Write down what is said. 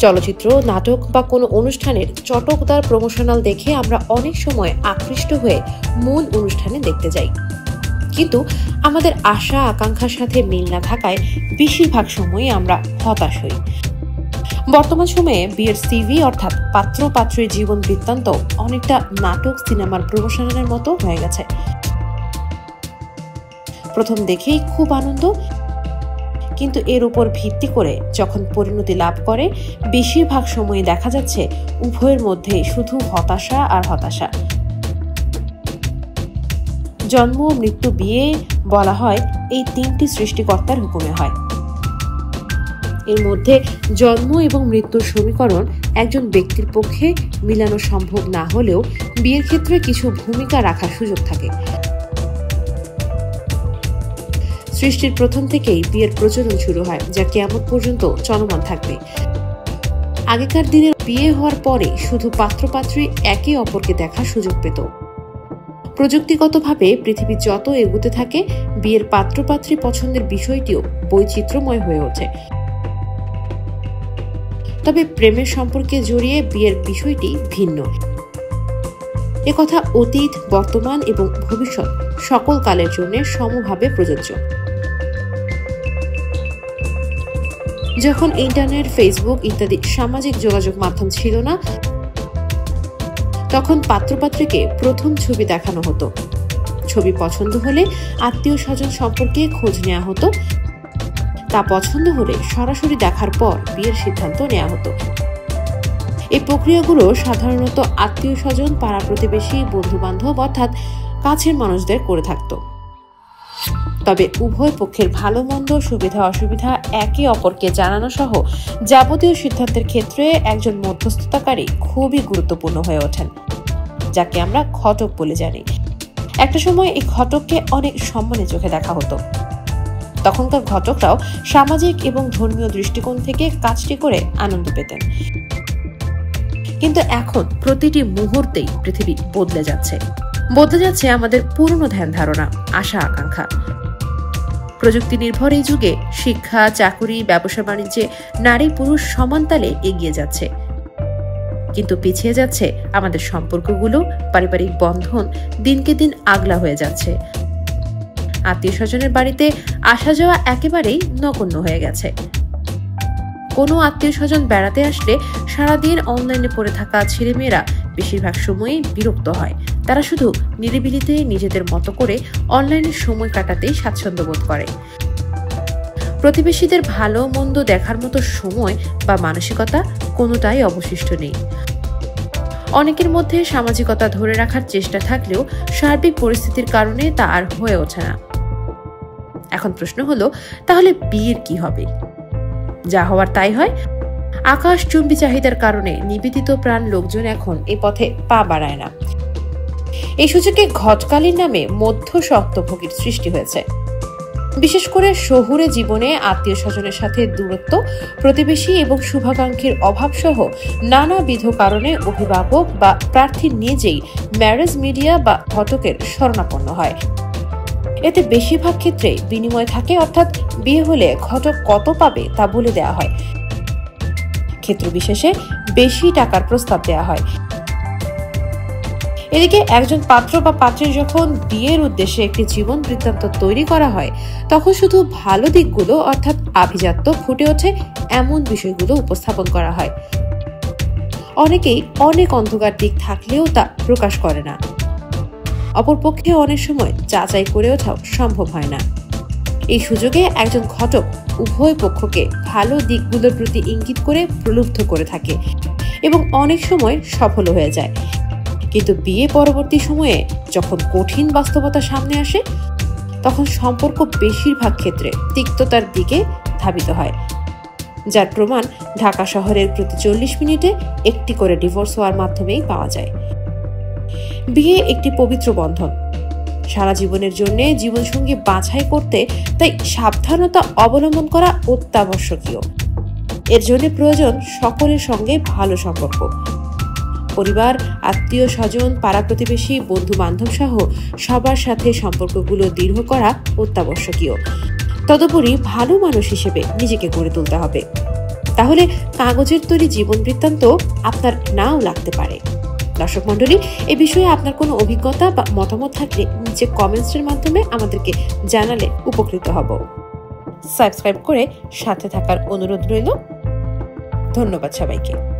চলচ্চিত্র, নাটক বা কোনো অনুষ্ঠানের চটকদার প্রমোশনাল দেখে আমরা অনেক সময় আকৃষ্ট হয়ে মূল অনুষ্ঠানে দেখতে যাই, কিন্তু আমাদের আশা আকাঙ্ক্ষার সাথে মিল না থাকায় বেশিরভাগ সময় আমরা হতাশ হই। বর্তমান সময়ে বিয়ের সিভি অর্থাৎ পাত্র পাত্রীর জীবন বৃত্তান্ত অনেকটা নাটক, সিনেমার প্রমোশনের মতো হয়ে গেছে। প্রথম দেখেই খুব আনন্দ, কিন্তু এর উপর ভিত্তি করে যখন পরিণতি লাভ করে বেশিরভাগ সময় দেখা যাচ্ছে উভয়ের মধ্যে শুধু হতাশা আর হতাশা। জন্ম, মৃত্যু, বিয়ে বলা হয় এই তিনটি সৃষ্টিকর্তার হুকুমে হয়। এর মধ্যে জন্ম এবং মৃত্যুর সমীকরণ একজন ব্যক্তির পক্ষে মিলানো সম্ভব না হলেও বিয়ের ক্ষেত্রে কিছু ভূমিকা রাখার সুযোগ থাকে। সৃষ্টির প্রথম থেকেই বিয়ের প্রচলন শুরু হয়, যা কিয়ামত পর্যন্ত চলমান থাকবে। আগেকার দিনে বিয়ে হওয়ার পরে শুধু পাত্রপাত্রী একে অপরকে দেখার সুযোগ পেত। প্রযুক্তিগতভাবে পৃথিবী যত এগোতে থাকে বিয়ের পাত্রপাত্রী পছন্দের বিষয়টিও বৈচিত্র্যময় হয়ে ওঠে। তবে প্রেমের সম্পর্কে জড়িয়ে বিয়ের বিষয়টি ভিন্ন। একথা অতীত, বর্তমান এবং ভবিষ্যৎ সকল কালের জন্য সমভাবে প্রযোজ্য। যখন ইন্টারনেট, ফেসবুক ইত্যাদি সামাজিক যোগাযোগ মাধ্যম ছিল না, তখন পাত্রপাত্রীকে প্রথম ছবি দেখানো হতো। ছবি পছন্দ হলে আত্মীয় স্বজন সম্পর্কে খোঁজ নেওয়া হতো। তা পছন্দ হলে সরাসরি দেখার পর বিয়ের সিদ্ধান্ত নেওয়া হতো। এই প্রক্রিয়াগুলো সাধারণত আত্মীয় স্বজন, পাড়া প্রতিবেশী, বন্ধু বান্ধব অর্থাৎ কাছের মানুষদের করে থাকত। তবে উভয় পক্ষের ভালো মন্দ, সুবিধা অসুবিধা একে অপরকে জানানো সহ যাবতীয় সিদ্ধান্তের ক্ষেত্রে একজন মধ্যস্থতাকারী খুবই গুরুত্বপূর্ণ হয়ে ওঠেন, যাকে আমরা ঘটক বলে জানি। একটা সময় এই ঘটককে অনেক সম্মানের চোখে দেখা হতো। তখনকার ঘটকরাও সামাজিক এবং ধর্মীয় দৃষ্টিকোণ থেকে কাজটি করে আনন্দ পেতেন। কিন্তু এখন প্রতিটি মুহূর্তেই পৃথিবী বদলে যাচ্ছে আমাদের পুরনো ধ্যান ধারণা, আশা আকাঙ্ক্ষা। প্রযুক্তি নির্ভর এই যুগে শিক্ষা, চাকুরি, ব্যবসা বাণিজ্যে নারী পুরুষ সমান তালে এগিয়ে যাচ্ছে, কিন্তু পিছিয়ে যাচ্ছে আমাদের সম্পর্কগুলো। পারিবারিক বন্ধন দিনকে দিন আগলা হয়ে যাচ্ছে। আত্মীয় স্বজনের বাড়িতে আসা যাওয়া একেবারেই নগণ্য হয়ে গেছে। কোনো আত্মীয় স্বজন বেড়াতে আসলে সারাদিন অনলাইনে পড়ে থাকা ছেলেমেয়েরা বেশিরভাগ সময়ই বিরক্ত হয়। তারা শুধু নিরিবিলিতে নিজেদের মতো করে অনলাইনে সময় কাটাতেই স্বাচ্ছন্দ্য বোধ করে। প্রতিবেশীদের ভালো মন্দ দেখার মতো সময় বা মানসিকতা কোনোটাই অবশিষ্ট নেই। অনেকের মধ্যে সামাজিকতা ধরে রাখার চেষ্টা থাকলেও সার্বিক পরিস্থিতির কারণে তা আর হয়ে ওঠে না। এখন প্রশ্ন হলো, তাহলে বিয়ের কি হবে? যা হওয়ার তাই হয়। আকাশচুম্বী চাহিদার কারণে নিবেদিত প্রাণ লোকজন এখন এ পথে পা বাড়ায় না। এই সুযোগে ঘটকালীর নামে মধ্য শক্তভোগীর সৃষ্টি হয়েছে। বিশেষ করে শহুরে জীবনে আত্মীয় স্বজনের সাথে দূরত্ব, প্রতিবেশী এবং শুভাকাঙ্ক্ষীর অভাব সহ নানাবিধ কারণে অভিভাবক বা প্রার্থী নিজেই ম্যারেজ মিডিয়া বা ঘটকের শরণাপন্ন হয়। এতে বেশিরভাগ ক্ষেত্রে বিনিময় থাকে, অর্থাৎ বিয়ে হলে ঘটক কত পাবে তা বলে দেওয়া হয়। ক্ষেত্র বিশেষে বেশি টাকার প্রস্তাব দেওয়া হয়। এদিকে একজন পাত্র বা পাত্রীর যখন বিয়ের উদ্দেশ্যে একটি জীবন বৃত্তান্ত তৈরি করা হয়, তখন শুধু ভালো দিকগুলো অর্থাৎ আভিজাত্য ফুটে ওঠে এমন বিষয়গুলো উপস্থাপন করা হয়। অনেকেই অনেক অন্ধকার দিক থাকলেও তা প্রকাশ করে না। অপরপক্ষে অনেক সময় যাচাই করে ওঠাও সম্ভব হয় না। এই সুযোগে একজন ঘটক উভয় পক্ষকে ভালো দিকগুলোর প্রতি ইঙ্গিত করে প্রলুব্ধ করে থাকে এবং অনেক সময় সফল হয়ে যায়। কিন্তু বিয়ে পরবর্তী সময়ে যখন কঠিন বাস্তবতা সামনে আসে, তখন সম্পর্ক বেশিরভাগ ক্ষেত্রে তিক্ততার দিকে ধাবিত হয়, যার প্রমাণ ঢাকা শহরের প্রতি 40 মিনিটে একটি করে ডিভোর্স হওয়ার মাধ্যমেই পাওয়া যায়। বিয়ে একটি পবিত্র বন্ধন। সারা জীবনের জন্য জীবনসঙ্গী বাছাই করতে তাই সাবধানতা অবলম্বন করা অত্যাবশ্যকীয়। এর জন্য প্রয়োজন সকলের সঙ্গে ভালো সম্পর্ক। পরিবার, আত্মীয় স্বজন, পাড়া প্রতিবেশী, বন্ধু বান্ধব সহ সবার সাথে সম্পর্কগুলো দৃঢ় করা অত্যাবশ্যকীয়। তদুপরি ভালো মানুষ হিসেবে নিজেকে গড়ে তুলতে হবে। তাহলে কাগজের তৈরি জীবন বৃত্তান্ত আপনার নাও লাগতে পারে। দর্শক মণ্ডলী, এ বিষয়ে আপনার কোনো অভিজ্ঞতা বা মতামত থাকলে নিচে কমেন্টসের মাধ্যমে আমাদেরকে জানালে উপকৃত হব। সাবস্ক্রাইব করে সাথে থাকার অনুরোধ রইল। ধন্যবাদ সবাইকে।